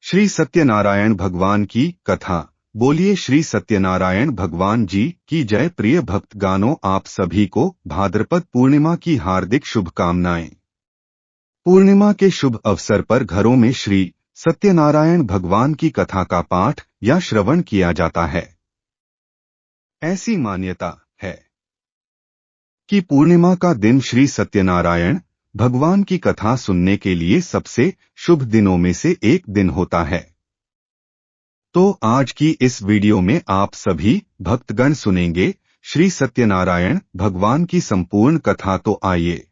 श्री सत्यनारायण भगवान की कथा। बोलिए श्री सत्यनारायण भगवान जी की जय। प्रिय भक्तगानों, आप सभी को भाद्रपद पूर्णिमा की हार्दिक शुभकामनाएं। पूर्णिमा के शुभ अवसर पर घरों में श्री सत्यनारायण भगवान की कथा का पाठ या श्रवण किया जाता है। ऐसी मान्यता है कि पूर्णिमा का दिन श्री सत्यनारायण भगवान की कथा सुनने के लिए सबसे शुभ दिनों में से एक दिन होता है। तो आज की इस वीडियो में आप सभी भक्तगण सुनेंगे श्री सत्यनारायण भगवान की संपूर्ण कथा। तो आइए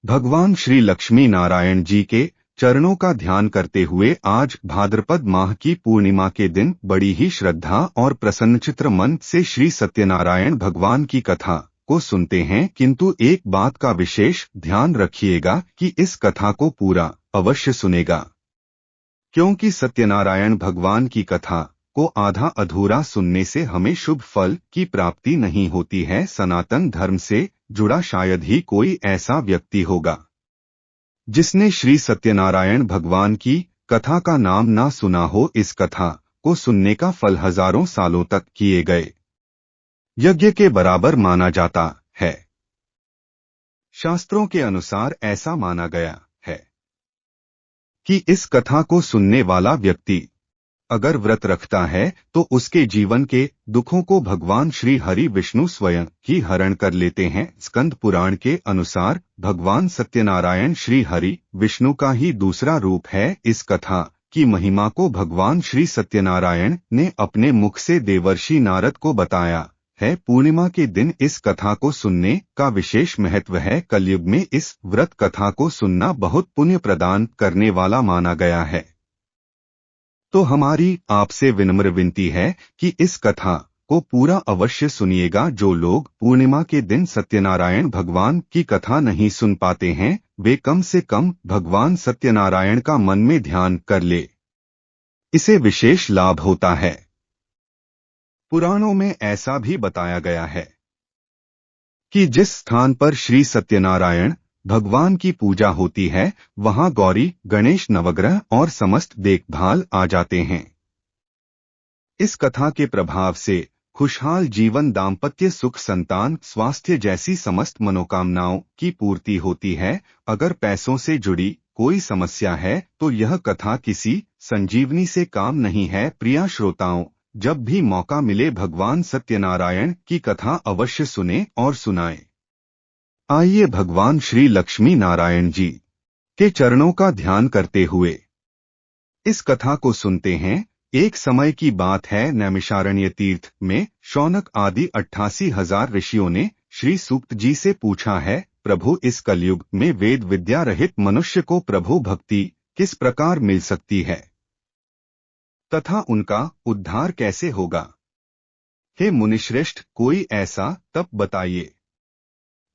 भगवान श्री लक्ष्मी नारायण जी के चरणों का ध्यान करते हुए आज भाद्रपद माह की पूर्णिमा के दिन बड़ी ही श्रद्धा और प्रसन्नचित्त मन से श्री सत्यनारायण भगवान की कथा को सुनते हैं। किंतु एक बात का विशेष ध्यान रखिएगा कि इस कथा को पूरा अवश्य सुनेगा, क्योंकि सत्यनारायण भगवान की कथा को आधा अधूरा सुनने से हमें शुभ फल की प्राप्ति नहीं होती है। सनातन धर्म से जुड़ा शायद ही कोई ऐसा व्यक्ति होगा जिसने श्री सत्यनारायण भगवान की कथा का नाम ना सुना हो। इस कथा को सुनने का फल हजारों सालों तक किए गए यज्ञ के बराबर माना जाता है। शास्त्रों के अनुसार ऐसा माना गया है कि इस कथा को सुनने वाला व्यक्ति अगर व्रत रखता है तो उसके जीवन के दुखों को भगवान श्री हरि विष्णु स्वयं ही हरण कर लेते हैं। स्कंद पुराण के अनुसार भगवान सत्यनारायण श्री हरि विष्णु का ही दूसरा रूप है। इस कथा की महिमा को भगवान श्री सत्यनारायण ने अपने मुख से देवर्षि नारद को बताया है। पूर्णिमा के दिन इस कथा को सुनने का विशेष महत्व है। कलयुग में इस व्रत कथा को सुनना बहुत पुण्य प्रदान करने वाला माना गया है। तो हमारी आपसे विनम्र विनती है कि इस कथा को पूरा अवश्य सुनिएगा। जो लोग पूर्णिमा के दिन सत्यनारायण भगवान की कथा नहीं सुन पाते हैं, वे कम से कम भगवान सत्यनारायण का मन में ध्यान कर ले, इसे विशेष लाभ होता है। पुराणों में ऐसा भी बताया गया है कि जिस स्थान पर श्री सत्यनारायण भगवान की पूजा होती है, वहां गौरी गणेश नवग्रह और समस्त देखभाल आ जाते हैं। इस कथा के प्रभाव से खुशहाल जीवन, दाम्पत्य सुख, संतान, स्वास्थ्य जैसी समस्त मनोकामनाओं की पूर्ति होती है। अगर पैसों से जुड़ी कोई समस्या है तो यह कथा किसी संजीवनी से काम नहीं है। प्रिय श्रोताओं, जब भी मौका मिले भगवान सत्यनारायण की कथा अवश्य सुने और सुनाएं। आइए भगवान श्री लक्ष्मी नारायण जी के चरणों का ध्यान करते हुए इस कथा को सुनते हैं। एक समय की बात है, नैमिषारण्य तीर्थ में शौनक आदि 88,000 ऋषियों ने श्री सूक्त जी से पूछा है, प्रभु इस कलयुग में वेद विद्या रहित मनुष्य को प्रभु भक्ति किस प्रकार मिल सकती है तथा उनका उद्धार कैसे होगा। हे मुनिश्रेष्ठ, कोई ऐसा तप बताइए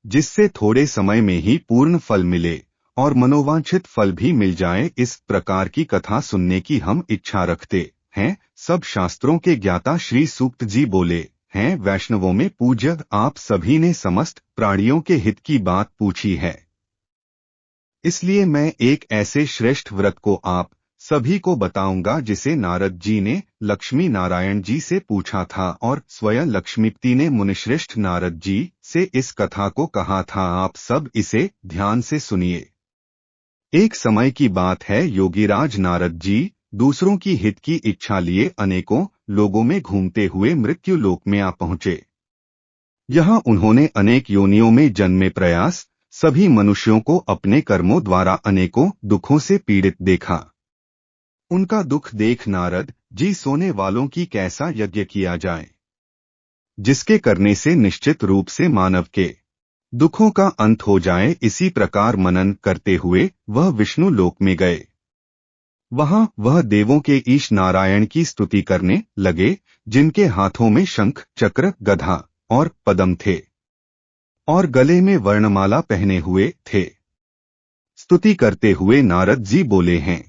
जिससे थोड़े समय में ही पूर्ण फल मिले और मनोवांछित फल भी मिल जाए। इस प्रकार की कथा सुनने की हम इच्छा रखते हैं। सब शास्त्रों के ज्ञाता श्री सूक्त जी बोले हैं, वैष्णवों में पूज्य आप सभी ने समस्त प्राणियों के हित की बात पूछी है, इसलिए मैं एक ऐसे श्रेष्ठ व्रत को आप सभी को बताऊंगा जिसे नारद जी ने लक्ष्मी नारायण जी से पूछा था और स्वयं लक्ष्मीपति ने मुनिश्रेष्ठ नारद जी से इस कथा को कहा था। आप सब इसे ध्यान से सुनिए। एक समय की बात है, योगीराज नारद जी दूसरों की हित की इच्छा लिए अनेकों लोगों में घूमते हुए मृत्यु लोक में आ पहुंचे। यहाँ उन्होंने अनेक योनियों में जन्मे प्रयास सभी मनुष्यों को अपने कर्मों द्वारा अनेकों दुखों से पीड़ित देखा। उनका दुख देख नारद जी सोने वालों की कैसा यज्ञ किया जाए जिसके करने से निश्चित रूप से मानव के दुखों का अंत हो जाए। इसी प्रकार मनन करते हुए वह विष्णु लोक में गए। वहां वह देवों के ईश नारायण की स्तुति करने लगे, जिनके हाथों में शंख, चक्र, गदा और पद्म थे और गले में वर्णमाला पहने हुए थे। स्तुति करते हुए नारद जी बोले हैं,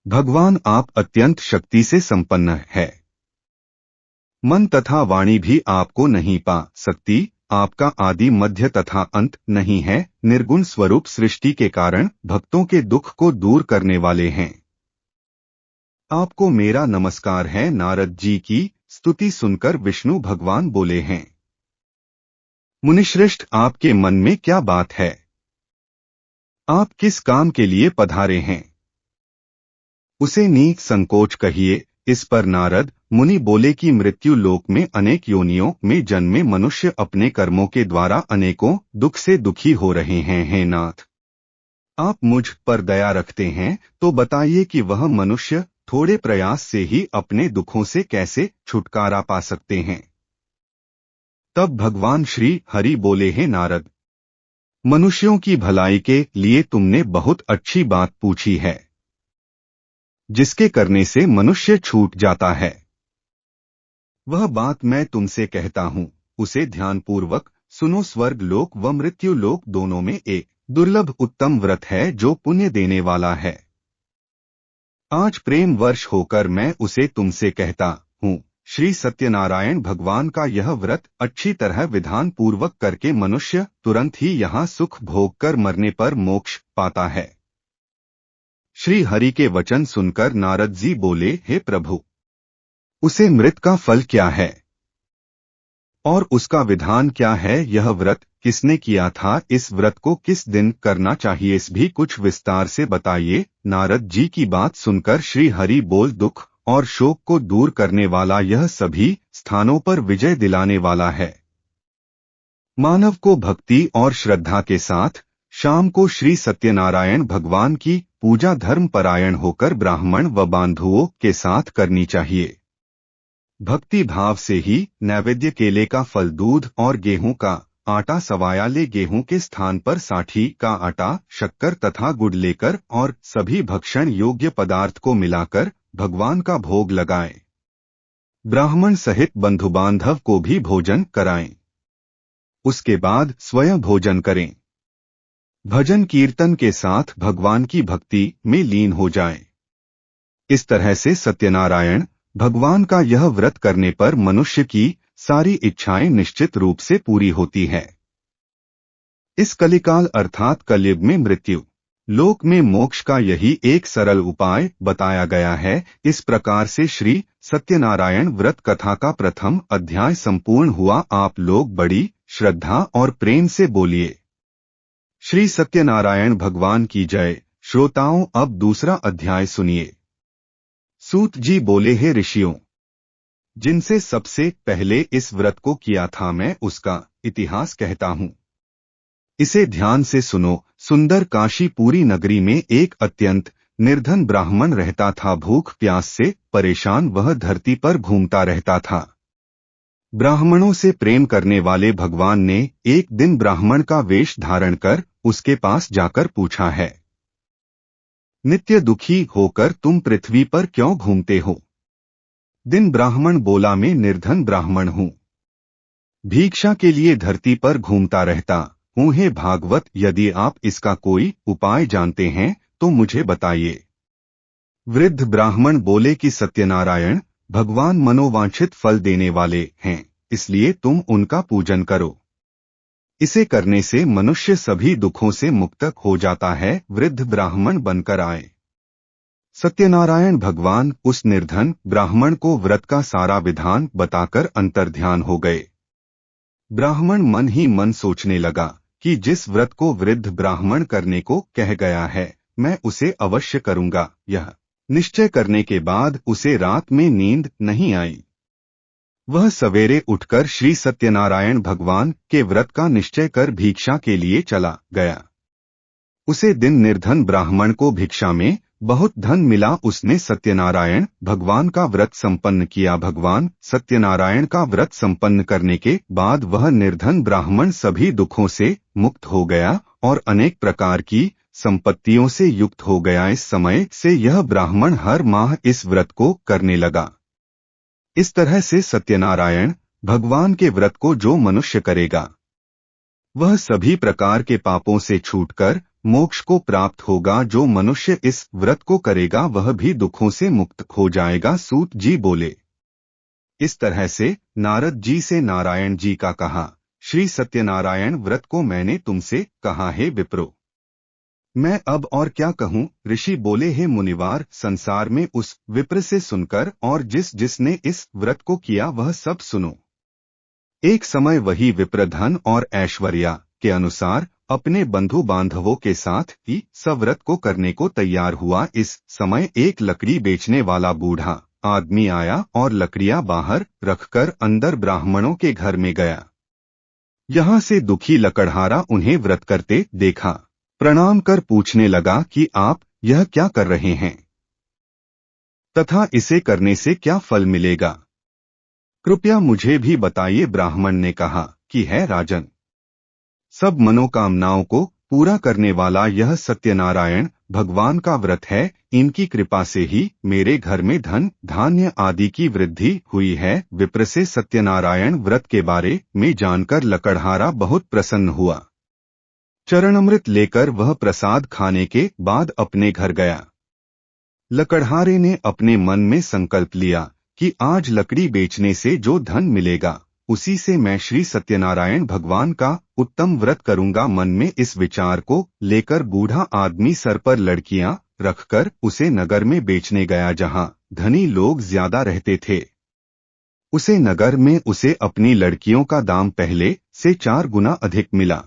भगवान आप अत्यंत शक्ति से संपन्न है। मन तथा वाणी भी आपको नहीं पा सकती। आपका आदि मध्य तथा अंत नहीं है। निर्गुण स्वरूप सृष्टि के कारण भक्तों के दुख को दूर करने वाले हैं। आपको मेरा नमस्कार है। नारद जी की स्तुति सुनकर विष्णु भगवान बोले हैं, मुनिश्रेष्ठ, आपके मन में क्या बात है? आप किस काम के लिए पधारे हैं? उसे नीक संकोच कहिए। इस पर नारद मुनि बोले कि मृत्यु लोक में अनेक योनियों में जन्मे मनुष्य अपने कर्मों के द्वारा अनेकों दुख से दुखी हो रहे हैं। हे नाथ, आप मुझ पर दया रखते हैं तो बताइए कि वह मनुष्य थोड़े प्रयास से ही अपने दुखों से कैसे छुटकारा पा सकते हैं। तब भगवान श्री हरि बोले, हे नारद, मनुष्यों की भलाई के लिए तुमने बहुत अच्छी बात पूछी है। जिसके करने से मनुष्य छूट जाता है, वह बात मैं तुमसे कहता हूँ, उसे ध्यानपूर्वक सुनो। स्वर्ग लोक व मृत्यु लोक दोनों में एक दुर्लभ उत्तम व्रत है जो पुण्य देने वाला है। आज प्रेम वर्ष होकर मैं उसे तुमसे कहता हूँ। श्री सत्यनारायण भगवान का यह व्रत अच्छी तरह विधान पूर्वक करके मनुष्य तुरंत ही यहाँ सुख भोग कर मरने पर मोक्ष पाता है। श्री हरि के वचन सुनकर नारद जी बोले, हे प्रभु, उसे मृत का फल क्या है और उसका विधान क्या है? यह व्रत किसने किया था? इस व्रत को किस दिन करना चाहिए? इस भी कुछ विस्तार से बताइए। नारद जी की बात सुनकर श्री हरि बोल, दुख और शोक को दूर करने वाला, यह सभी स्थानों पर विजय दिलाने वाला है। मानव को भक्ति और श्रद्धा के साथ शाम को श्री सत्यनारायण भगवान की पूजा धर्म परायण होकर ब्राह्मण व बांधुओं के साथ करनी चाहिए। भक्ति भाव से ही नैवेद्य केले का फल, दूध और गेहूं का आटा सवाया ले। गेहूं के स्थान पर साठी का आटा, शक्कर तथा गुड़ लेकर और सभी भक्षण योग्य पदार्थ को मिलाकर भगवान का भोग लगाएं। ब्राह्मण सहित बंधु बांधव को भी भोजन कराएं। उसके बाद स्वयं भोजन करें। भजन कीर्तन के साथ भगवान की भक्ति में लीन हो जाएं। इस तरह से सत्यनारायण भगवान का यह व्रत करने पर मनुष्य की सारी इच्छाएं निश्चित रूप से पूरी होती है। इस कलिकाल अर्थात कलयुग में मृत्यु लोक में मोक्ष का यही एक सरल उपाय बताया गया है। इस प्रकार से श्री सत्यनारायण व्रत कथा का प्रथम अध्याय संपूर्ण हुआ। आप लोग बड़ी श्रद्धा और प्रेम से बोलिए, श्री सत्यनारायण भगवान की जय। श्रोताओं, अब दूसरा अध्याय सुनिए। सूत जी बोले, हे ऋषियों, जिनसे सबसे पहले इस व्रत को किया था मैं उसका इतिहास कहता हूँ। इसे ध्यान से सुनो। सुंदर काशीपुरी नगरी में एक अत्यंत निर्धन ब्राह्मण रहता था। भूख प्यास से परेशान वह धरती पर घूमता रहता था। ब्राह्मणों से प्रेम करने वाले भगवान ने एक दिन ब्राह्मण का वेश धारण कर उसके पास जाकर पूछा है, नित्य दुखी होकर तुम पृथ्वी पर क्यों घूमते हो? दिन ब्राह्मण बोला, मैं निर्धन ब्राह्मण हूँ, भिक्षा के लिए धरती पर घूमता रहता हूँ। हे भागवत, यदि आप इसका कोई उपाय जानते हैं तो मुझे बताइए। वृद्ध ब्राह्मण बोले कि सत्यनारायण भगवान मनोवांछित फल देने वाले हैं, इसलिए तुम उनका पूजन करो। इसे करने से मनुष्य सभी दुखों से मुक्त हो जाता है। वृद्ध ब्राह्मण बनकर आए। सत्यनारायण भगवान उस निर्धन ब्राह्मण को व्रत का सारा विधान बताकर अंतर्ध्यान हो गए। ब्राह्मण मन ही मन सोचने लगा कि जिस व्रत को वृद्ध ब्राह्मण करने को कह गया है, मैं उसे अवश्य करूंगा। यह निश्चय करने के बाद उसे रात में नींद नहीं आई। वह सवेरे उठकर श्री सत्यनारायण भगवान के व्रत का निश्चय कर भिक्षा के लिए चला गया। उसे दिन निर्धन ब्राह्मण को भिक्षा में बहुत धन मिला। उसने सत्यनारायण भगवान का व्रत संपन्न किया। भगवान सत्यनारायण का व्रत संपन्न करने के बाद वह निर्धन ब्राह्मण सभी दुखों से मुक्त हो गया और अनेक प्रकार की संपत्तियों से युक्त हो गया। इस समय से यह ब्राह्मण हर माह इस व्रत को करने लगा। इस तरह से सत्यनारायण भगवान के व्रत को जो मनुष्य करेगा, वह सभी प्रकार के पापों से छूटकर मोक्ष को प्राप्त होगा। जो मनुष्य इस व्रत को करेगा वह भी दुखों से मुक्त हो जाएगा। सूत जी बोले, इस तरह से नारद जी से नारायण जी का कहा, श्री सत्यनारायण व्रत को मैंने तुमसे कहा है विप्रो। मैं अब और क्या कहूँ, ऋषि बोले, हे मुनिवार, संसार में उस विप्र से सुनकर और जिसने इस व्रत को किया वह सब सुनो। एक समय वही विप्र धन और ऐश्वर्या के अनुसार अपने बंधु बांधवों के साथ ही सव्रत को करने को तैयार हुआ। इस समय एक लकड़ी बेचने वाला बूढ़ा आदमी आया और लकड़ियां बाहर रखकर अंदर ब्राह्मणों के घर में गया। यहाँ से दुखी लकड़हारा उन्हें व्रत करते देखा। प्रणाम कर पूछने लगा कि आप यह क्या कर रहे हैं तथा इसे करने से क्या फल मिलेगा, कृपया मुझे भी बताइए। ब्राह्मण ने कहा कि है राजन, सब मनोकामनाओं को पूरा करने वाला यह सत्यनारायण भगवान का व्रत है। इनकी कृपा से ही मेरे घर में धन धान्य आदि की वृद्धि हुई है। विप्र से सत्यनारायण व्रत के बारे में जानकर लकड़हारा बहुत प्रसन्न हुआ। चरणामृत लेकर वह प्रसाद खाने के बाद अपने घर गया। लकड़हारे ने अपने मन में संकल्प लिया कि आज लकड़ी बेचने से जो धन मिलेगा उसी से मैं श्री सत्यनारायण भगवान का उत्तम व्रत करूंगा। मन में इस विचार को लेकर बूढ़ा आदमी सर पर लड़कियां रखकर उसे नगर में बेचने गया, जहां धनी लोग ज्यादा रहते थे। उसे नगर में उसे अपनी लड़कियों का दाम पहले से 4 गुना अधिक मिला।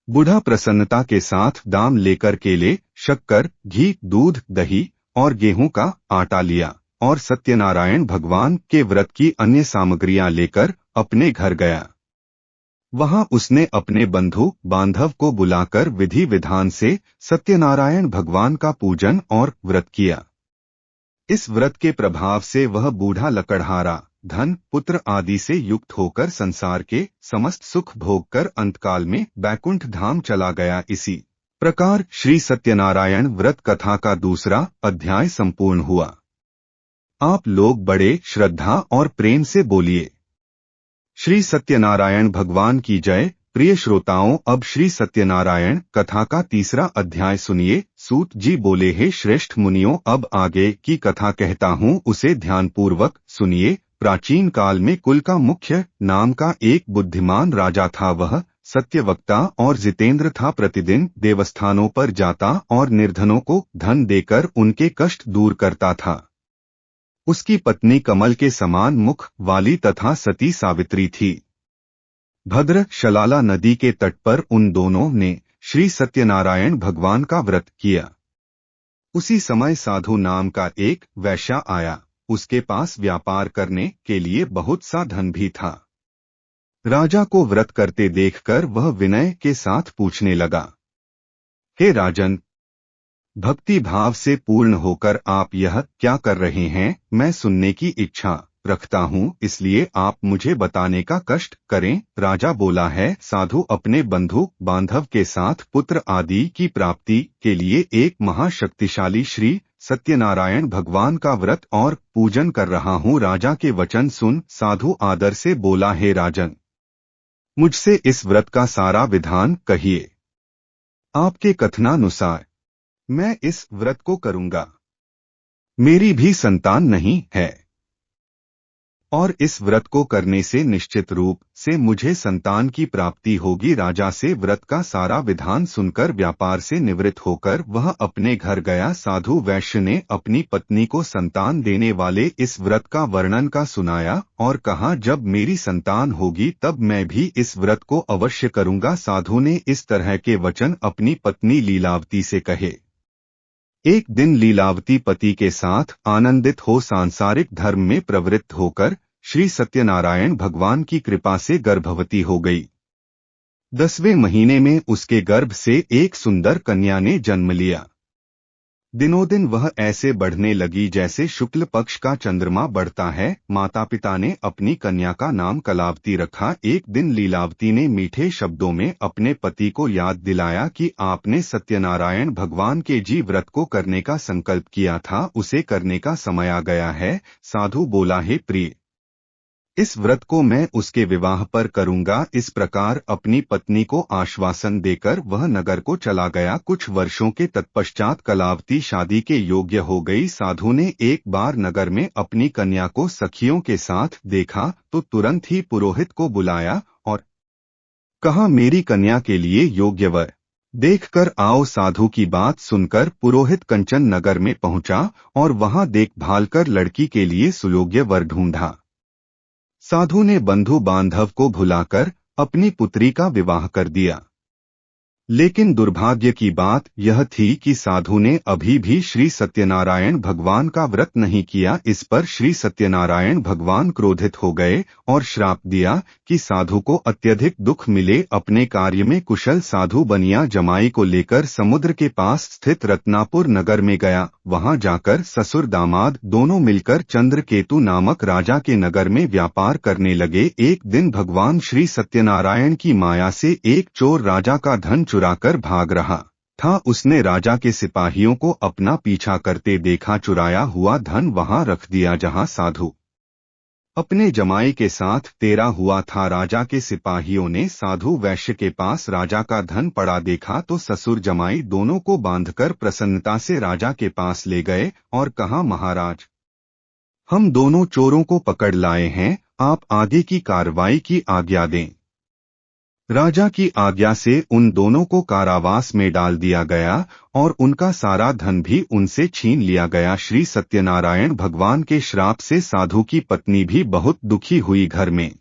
बूढ़ा प्रसन्नता के साथ दाम लेकर केले, शक्कर, घी, दूध, दही और गेहूं का आटा लिया और सत्यनारायण भगवान के व्रत की अन्य सामग्रियां लेकर अपने घर गया। वहां उसने अपने बंधु बांधव को बुलाकर विधि विधान से सत्यनारायण भगवान का पूजन और व्रत किया। इस व्रत के प्रभाव से वह बूढ़ा लकड़हारा धन पुत्र आदि से युक्त होकर संसार के समस्त सुख भोगकर अंतकाल में बैकुंठ धाम चला गया। इसी प्रकार श्री सत्यनारायण व्रत कथा का दूसरा अध्याय संपूर्ण हुआ। आप लोग बड़े श्रद्धा और प्रेम से बोलिए, श्री सत्यनारायण भगवान की जय। प्रिय श्रोताओं, अब श्री सत्यनारायण कथा का तीसरा अध्याय सुनिए। सूत जी बोले, हे श्रेष्ठ मुनियों, अब आगे की कथा कहता हूँ, उसे ध्यानपूर्वक सुनिए। प्राचीन काल में कुल का मुख्य नाम का एक बुद्धिमान राजा था। वह सत्यवक्ता और जितेंद्र था। प्रतिदिन देवस्थानों पर जाता और निर्धनों को धन देकर उनके कष्ट दूर करता था। उसकी पत्नी कमल के समान मुख वाली तथा सती सावित्री थी। भद्र शलाला नदी के तट पर उन दोनों ने श्री सत्यनारायण भगवान का व्रत किया। उसी समय साधु नाम का एक वैश्य आया। उसके पास व्यापार करने के लिए बहुत सा धन भी था। राजा को व्रत करते देखकर वह विनय के साथ पूछने लगा, हे राजन, भक्ति भाव से पूर्ण होकर आप यह क्या कर रहे हैं? मैं सुनने की इच्छा रखता हूँ, इसलिए आप मुझे बताने का कष्ट करें। राजा बोला है, साधु अपने बंधु बांधव के साथ पुत्र आदि की प्राप्ति के लिए एक महाशक्तिशाली श्री सत्यनारायण भगवान का व्रत और पूजन कर रहा हूँ। राजा के वचन सुन साधु आदर से बोला, हे राजन, मुझसे इस व्रत का सारा विधान कहिए। आपके कथनानुसार मैं इस व्रत को करूंगा। मेरी भी संतान नहीं है और इस व्रत को करने से निश्चित रूप से मुझे संतान की प्राप्ति होगी। राजा से व्रत का सारा विधान सुनकर व्यापार से निवृत्त होकर वह अपने घर गया। साधु वैश्य ने अपनी पत्नी को संतान देने वाले इस व्रत का वर्णन का सुनाया और कहा, जब मेरी संतान होगी तब मैं भी इस व्रत को अवश्य करूंगा। साधु ने इस तरह के वचन अपनी पत्नी लीलावती से कहे। एक दिन लीलावती पति के साथ आनंदित हो सांसारिक धर्म में प्रवृत्त होकर श्री सत्यनारायण भगवान की कृपा से गर्भवती हो गई। 10वें महीने में उसके गर्भ से एक सुंदर कन्या ने जन्म लिया। दिनों दिन वह ऐसे बढ़ने लगी जैसे शुक्ल पक्ष का चंद्रमा बढ़ता है। माता पिता ने अपनी कन्या का नाम कलावती रखा। एक दिन लीलावती ने मीठे शब्दों में अपने पति को याद दिलाया कि आपने सत्यनारायण भगवान के जी व्रत को करने का संकल्प किया था, उसे करने का समय आ गया है। साधु बोला, हे प्रिय, इस व्रत को मैं उसके विवाह पर करूंगा। इस प्रकार अपनी पत्नी को आश्वासन देकर वह नगर को चला गया। कुछ वर्षों के तत्पश्चात कलावती शादी के योग्य हो गई। साधु ने एक बार नगर में अपनी कन्या को सखियों के साथ देखा तो तुरंत ही पुरोहित को बुलाया और कहा, मेरी कन्या के लिए योग्य वर देखकर आओ। साधु की बात सुनकर पुरोहित कंचन नगर में पहुंचा और वहां देखभाल कर लड़की के लिए सुयोग्य वर ढूंढा। साधु ने बंधु बांधव को भुलाकर अपनी पुत्री का विवाह कर दिया। लेकिन दुर्भाग्य की बात यह थी कि साधु ने अभी भी श्री सत्यनारायण भगवान का व्रत नहीं किया। इस पर श्री सत्यनारायण भगवान क्रोधित हो गए और श्राप दिया कि साधु को अत्यधिक दुख मिले। अपने कार्य में कुशल साधु बनिया जमाई को लेकर समुद्र के पास स्थित रत्नापुर नगर में गया। वहां जाकर ससुर दामाद दोनों मिलकर चंद्रकेतु नामक राजा के नगर में व्यापार करने लगे। एक दिन भगवान श्री सत्यनारायण की माया से एक चोर राजा का धन चुराकर भाग रहा था। उसने राजा के सिपाहियों को अपना पीछा करते देखा। चुराया हुआ धन वहां रख दिया जहां साधु अपने जमाई के साथ तेरा हुआ था। राजा के सिपाहियों ने साधु वैश्य के पास राजा का धन पड़ा देखा तो ससुर जमाई दोनों को बांधकर प्रसन्नता से राजा के पास ले गए और कहा, महाराज, हम दोनों चोरों को पकड़ लाए हैं, आप आगे की कार्रवाई की आज्ञा दें। राजा की आज्ञा से उन दोनों को कारावास में डाल दिया गया और उनका सारा धन भी उनसे छीन लिया गया। श्री सत्यनारायण भगवान के श्राप से साधु की पत्नी भी बहुत दुखी हुई। घर में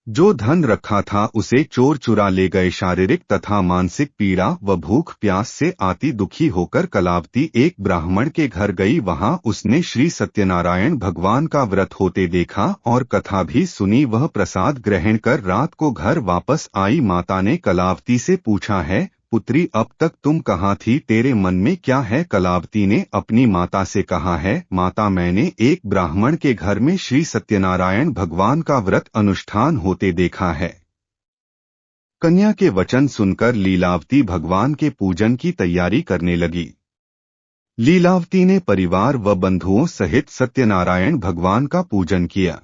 जो धन रखा था उसे चोर चुरा ले गए। शारीरिक तथा मानसिक पीड़ा व भूख प्यास से आती दुखी होकर कलावती एक ब्राह्मण के घर गई। वहां उसने श्री सत्यनारायण भगवान का व्रत होते देखा और कथा भी सुनी। वह प्रसाद ग्रहण कर रात को घर वापस आई। माता ने कलावती से पूछा है, पुत्री, अब तक तुम कहाँ थी? तेरे मन में क्या है? कलावती ने अपनी माता से कहा है, माता, मैंने एक ब्राह्मण के घर में श्री सत्यनारायण भगवान का व्रत अनुष्ठान होते देखा है। कन्या के वचन सुनकर लीलावती भगवान के पूजन की तैयारी करने लगी। लीलावती ने परिवार व बंधुओं सहित सत्यनारायण भगवान का पूजन किया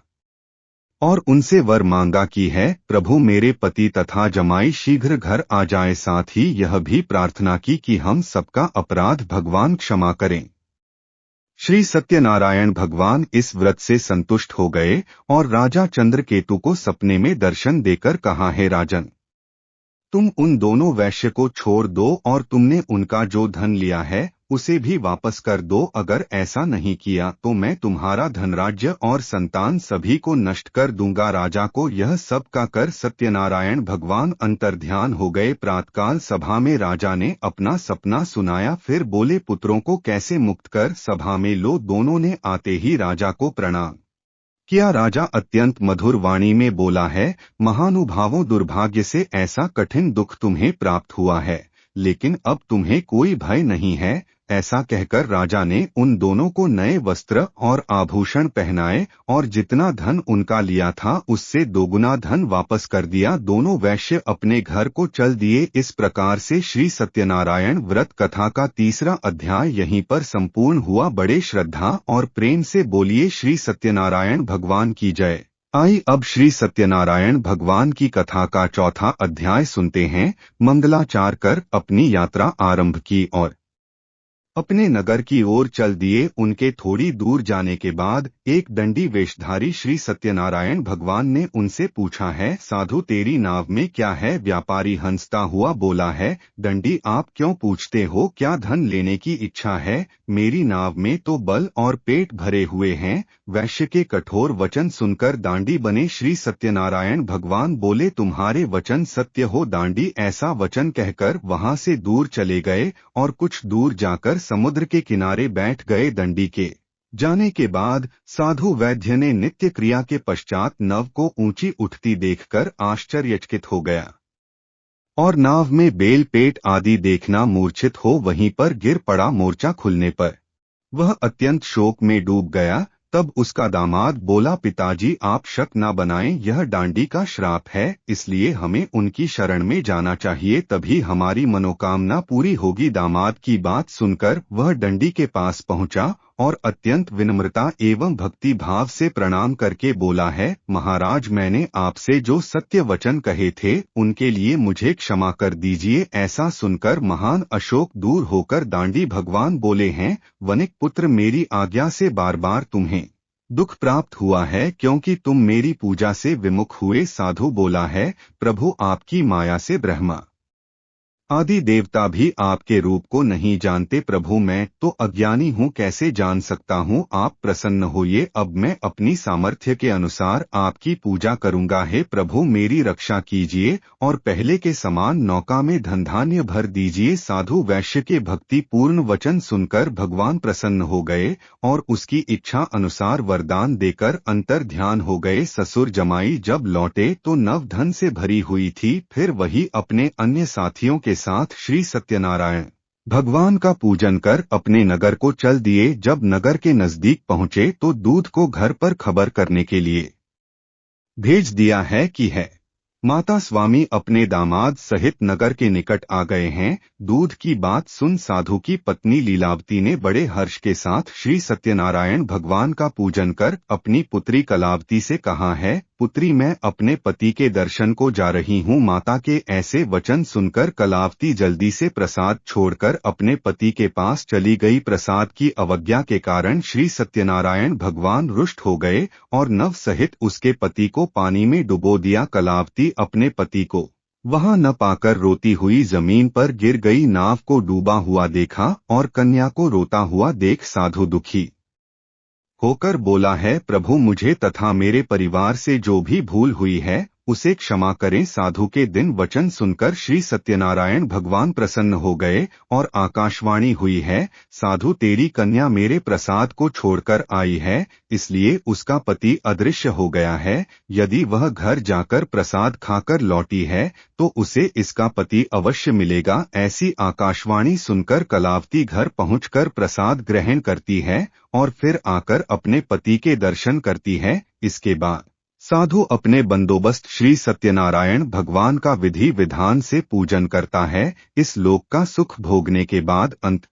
और उनसे वर मांगा कि है प्रभु, मेरे पति तथा जमाई शीघ्र घर आ जाए। साथ ही यह भी प्रार्थना की कि हम सबका अपराध भगवान क्षमा करें। श्री सत्यनारायण भगवान इस व्रत से संतुष्ट हो गए और राजा चंद्रकेतु को सपने में दर्शन देकर कहा, है राजन, तुम उन दोनों वैश्य को छोड़ दो और तुमने उनका जो धन लिया है उसे भी वापस कर दो। अगर ऐसा नहीं किया तो मैं तुम्हारा धनराज्य और संतान सभी को नष्ट कर दूंगा। राजा को यह सब का कर सत्यनारायण भगवान अंतर्ध्यान हो गए। प्रातःकाल सभा में राजा ने अपना सपना सुनाया। फिर बोले, पुत्रों को कैसे मुक्त कर सभा में लो। दोनों ने आते ही राजा को प्रणाम किया। राजा अत्यंत मधुर वाणी में बोला है, महानुभावों, दुर्भाग्य से ऐसा कठिन दुख तुम्हें प्राप्त हुआ है, लेकिन अब तुम्हें कोई भय नहीं है। ऐसा कहकर राजा ने उन दोनों को नए वस्त्र और आभूषण पहनाए और जितना धन उनका लिया था उससे दोगुना धन वापस कर दिया। दोनों वैश्य अपने घर को चल दिए। इस प्रकार से श्री सत्यनारायण व्रत कथा का तीसरा अध्याय यहीं पर संपूर्ण हुआ। बड़े श्रद्धा और प्रेम से बोलिए श्री सत्यनारायण भगवान की जय। आई अब श्री सत्यनारायण भगवान की कथा का चौथा अध्याय सुनते हैं। मंगलाचार कर अपनी यात्रा आरंभ की और अपने नगर की ओर चल दिए। उनके थोड़ी दूर जाने के बाद एक दंडी वेशधारी श्री सत्यनारायण भगवान ने उनसे पूछा है, साधु, तेरी नाव में क्या है? व्यापारी हंसता हुआ बोला है, दंडी, आप क्यों पूछते हो? क्या धन लेने की इच्छा है? मेरी नाव में तो बल और पेट भरे हुए हैं। वैश्य के कठोर वचन सुनकर दांडी बने श्री सत्यनारायण भगवान बोले, तुम्हारे वचन सत्य हो दांडी। ऐसा वचन कहकर वहां से दूर चले गए और कुछ दूर जाकर समुद्र के किनारे बैठ गए। दंडी के जाने के बाद साधु वैद्य ने नित्य क्रिया के पश्चात नव को ऊंची उठती देखकर आश्चर्यचकित हो गया और नाव में बेल पेट आदि देखना मूर्छित हो वहीं पर गिर पड़ा। मोर्चा खुलने पर वह अत्यंत शोक में डूब गया। तब उसका दामाद बोला, पिताजी, आप शक न बनाएं, यह दांडी का श्राप है, इसलिए हमें उनकी शरण में जाना चाहिए, तभी हमारी मनोकामना पूरी होगी। दामाद की बात सुनकर वह दंडी के पास पहुंचा और अत्यंत विनम्रता एवं भक्ति भाव से प्रणाम करके बोला है, महाराज, मैंने आपसे जो सत्य वचन कहे थे उनके लिए मुझे क्षमा कर दीजिए। ऐसा सुनकर महान अशोक दूर होकर दांडी भगवान बोले हैं, वनिक पुत्र, मेरी आज्ञा से बार बार तुम्हें दुख प्राप्त हुआ है क्योंकि तुम मेरी पूजा से विमुख हुए। साधु बोला है, प्रभु, आपकी माया से ब्रह्मा आदि देवता भी आपके रूप को नहीं जानते प्रभु, मैं तो अज्ञानी हूँ, कैसे जान सकता हूँ। आप प्रसन्न होइए, अब मैं अपनी सामर्थ्य के अनुसार आपकी पूजा करूँगा। हे प्रभु मेरी रक्षा कीजिए और पहले के समान नौका में धनधान्य भर दीजिए। साधु वैश्य के भक्ति पूर्ण वचन सुनकर भगवान प्रसन्न हो गए और उसकी इच्छा अनुसार वरदान देकर अंतर ध्यान हो गए। ससुर जमाई जब लौटे तो नव धन से भरी हुई थी। फिर वही अपने अन्य साथियों के साथ श्री सत्यनारायण भगवान का पूजन कर अपने नगर को चल दिए। जब नगर के नजदीक पहुंचे तो दूध को घर पर खबर करने के लिए भेज दिया है कि है माता स्वामी अपने दामाद सहित नगर के निकट आ गए हैं। दूध की बात सुन साधु की पत्नी लीलावती ने बड़े हर्ष के साथ श्री सत्यनारायण भगवान का पूजन कर अपनी पुत्री कलावती से कहा है, पुत्री मैं अपने पति के दर्शन को जा रही हूँ। माता के ऐसे वचन सुनकर कलावती जल्दी से प्रसाद छोड़कर अपने पति के पास चली गई। प्रसाद की अवज्ञा के कारण श्री सत्यनारायण भगवान रुष्ट हो गए और नव सहित उसके पति को पानी में डुबो दिया। कलावती अपने पति को वहां न पाकर रोती हुई जमीन पर गिर गई। नाव को डूबा हुआ देखा और कन्या को रोता हुआ देख साधु दुखी होकर बोला है, प्रभु मुझे तथा मेरे परिवार से जो भी भूल हुई है उसे क्षमा करें। साधु के दिन वचन सुनकर श्री सत्यनारायण भगवान प्रसन्न हो गए और आकाशवाणी हुई है, साधु तेरी कन्या मेरे प्रसाद को छोड़कर आई है, इसलिए उसका पति अदृश्य हो गया है। यदि वह घर जाकर प्रसाद खाकर लौटी है तो उसे इसका पति अवश्य मिलेगा। ऐसी आकाशवाणी सुनकर कलावती घर पहुंचकर प्रसाद ग्रहण करती है और फिर आकर अपने पति के दर्शन करती है। इसके बाद साधु अपने बंदोबस्त श्री सत्यनारायण भगवान का विधि विधान से पूजन करता है। इस लोक का सुख भोगने के बाद अंत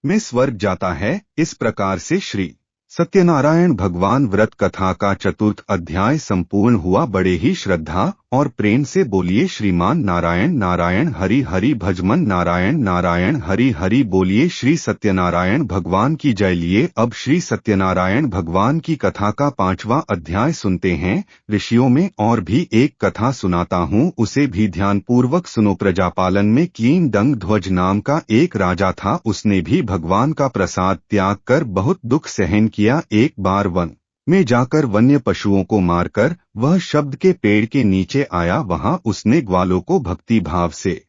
में स्वर्ग जाता है। इस प्रकार से श्री सत्यनारायण भगवान व्रत कथा का चतुर्थ अध्याय संपूर्ण हुआ। बड़े ही श्रद्धा और प्रेम से बोलिए श्रीमान नारायण नारायण हरि हरि भजमन नारायण नारायण हरि हरि बोलिए श्री सत्यनारायण भगवान की जय। लिए अब श्री सत्यनारायण भगवान की कथा का 5वां अध्याय सुनते हैं। ऋषियों में और भी एक कथा सुनाता हूँ, उसे भी ध्यानपूर्वक सुनो। प्रजापालन में कीन डंग ध्वज नाम का एक राजा था। उसने भी भगवान का प्रसाद त्याग कर बहुत दुख सहन किया। एक बार वन में जाकर वन्य पशुओं को मारकर वह शब्द के पेड़ के नीचे आया। वहां उसने ग्वालों को भक्ति भाव से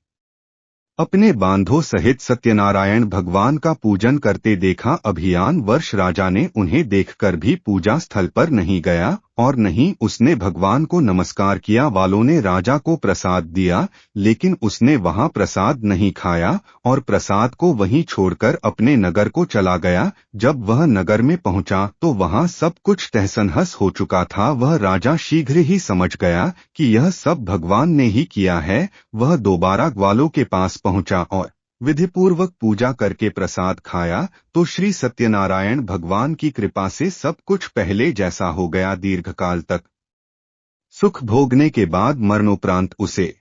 अपने बांधों सहित सत्यनारायण भगवान का पूजन करते देखा। अभियान वर्ष राजा ने उन्हें देखकर भी पूजा स्थल पर नहीं गया और नहीं उसने भगवान को नमस्कार किया। वालों ने राजा को प्रसाद दिया लेकिन उसने वहां प्रसाद नहीं खाया और प्रसाद को वहीं छोड़कर अपने नगर को चला गया। जब वह नगर में पहुंचा तो वहां सब कुछ तहस-नहस हो चुका था। वह राजा शीघ्र ही समझ गया कि यह सब भगवान ने ही किया है। वह दोबारा ग्वालों के पास पहुंचा और विधिपूर्वक पूजा करके प्रसाद खाया तो श्री सत्यनारायण भगवान की कृपा से सब कुछ पहले जैसा हो गया। दीर्घकाल तक सुख भोगने के बाद मरणोपरांत उसे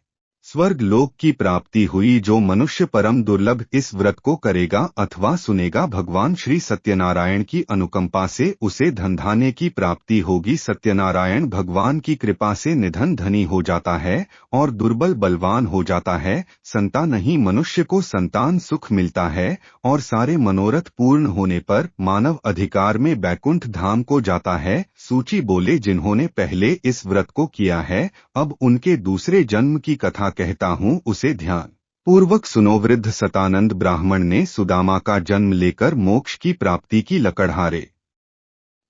स्वर्ग लोक की प्राप्ति हुई। जो मनुष्य परम दुर्लभ इस व्रत को करेगा अथवा सुनेगा, भगवान श्री सत्यनारायण की अनुकंपा से उसे धनधान्य की प्राप्ति होगी। सत्यनारायण भगवान की कृपा से निधन धनी हो जाता है और दुर्बल बलवान हो जाता है। संतानहीन मनुष्य को संतान सुख मिलता है और सारे मनोरथ पूर्ण होने पर मानव अधिकार में बैकुंठ धाम को जाता है। सूची बोले, जिन्होंने पहले इस व्रत को किया है अब उनके दूसरे जन्म की कथा कहता हूँ, उसे ध्यान पूर्वक सुनो। वृद्ध सतानंद ब्राह्मण ने सुदामा का जन्म लेकर मोक्ष की प्राप्ति की। लकड़हारे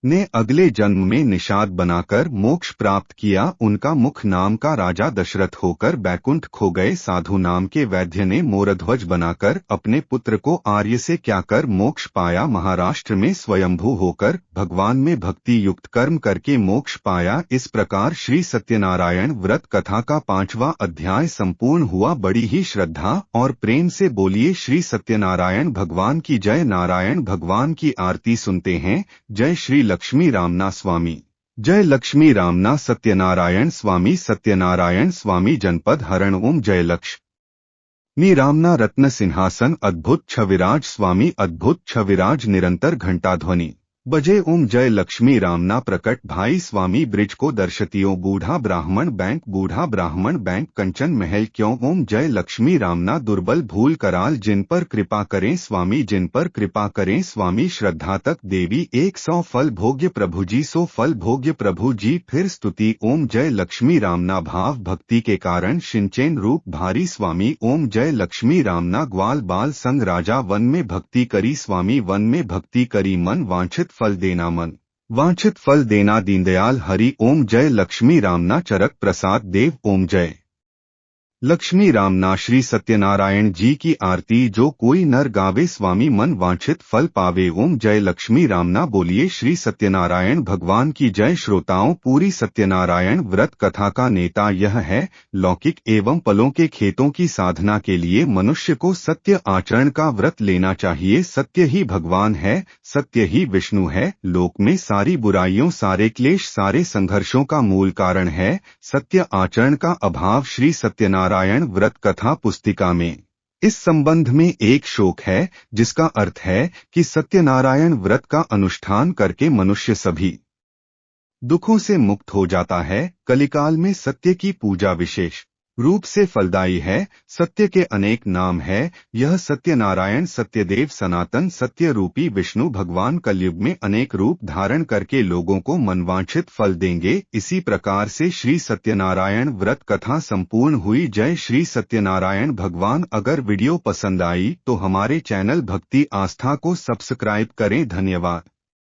ने अगले जन्म में निषाद बनाकर मोक्ष प्राप्त किया। उनका मुख नाम का राजा दशरथ होकर बैकुंठ खो गए। साधु नाम के वैद्य ने मोरध्वज बनाकर अपने पुत्र को आर्य से क्या कर मोक्ष पाया। महाराष्ट्र में स्वयंभू होकर भगवान में भक्ति युक्त कर्म करके मोक्ष पाया। इस प्रकार श्री सत्यनारायण व्रत कथा का 5वां अध्याय संपूर्ण हुआ। बड़ी ही श्रद्धा और प्रेम से बोलिए श्री सत्यनारायण भगवान की जय। नारायण भगवान की आरती सुनते हैं। जय श्री लक्ष्मी रामना स्वामी। जय लक्ष्मी रामना सत्यनारायण स्वामी। सत्यनारायण स्वामी जनपद हरण। ओम जय लक्ष्मी रामना रत्न सिंहासन। अद्भुत छविराज स्वामी। अद्भुत छविराज निरंतर घंटा ध्वनि। बजे ओम जय लक्ष्मी रामना प्रकट भाई स्वामी ब्रिज को दर्शतियों बूढ़ा ब्राह्मण बैंक कंचन महल क्यों ओम जय लक्ष्मी रामना दुर्बल भूल कराल जिन पर कृपा करें स्वामी जिन पर कृपा करें स्वामी श्रद्धा तक देवी 100 फल भोग्य प्रभु जी 100 फल भोग्य प्रभु जी फिर स्तुति ओम जय लक्ष्मी रामना भाव भक्ति के कारण सिंचेन रूप भारी स्वामी ओम जय लक्ष्मी रामना ग्वाल बाल संग राजा वन में भक्ति करी स्वामी वन में भक्ति करी मन वांछित फल देना दीनदयाल हरि ओम जय लक्ष्मी रामना चरक प्रसाद देव ओम जय लक्ष्मी रामना श्री सत्यनारायण जी की आरती जो कोई नर गावे स्वामी मन वांछित फल पावे ओम जय लक्ष्मी रामना बोलिए श्री सत्यनारायण भगवान की जय श्रोताओं पूरी सत्यनारायण व्रत कथा का नेता यह है लौकिक एवं पलों के खेतों की साधना के लिए मनुष्य को सत्य आचरण का व्रत लेना चाहिए सत्य ही भगवान है सत्य ही विष्णु है लोक में सारी बुराइयों सारे क्लेश सारे संघर्षों का मूल कारण है सत्य आचरण का अभाव श्री सत्यनारायण व्रत कथा पुस्तिका में इस संबंध में एक श्लोक है जिसका अर्थ है कि सत्यनारायण व्रत का अनुष्ठान करके मनुष्य सभी दुखों से मुक्त हो जाता है कलिकाल में सत्य की पूजा विशेष रूप से फलदायी है सत्य के अनेक नाम है यह सत्यनारायण सत्यदेव सनातन सत्य रूपी विष्णु भगवान कलयुग में अनेक रूप धारण करके लोगों को मनवांछित फल देंगे इसी प्रकार से श्री सत्यनारायण व्रत कथा संपूर्ण हुई जय श्री सत्यनारायण भगवान अगर वीडियो पसंद आई तो हमारे चैनल भक्ति आस्था को सब्सक्राइब करें धन्यवाद।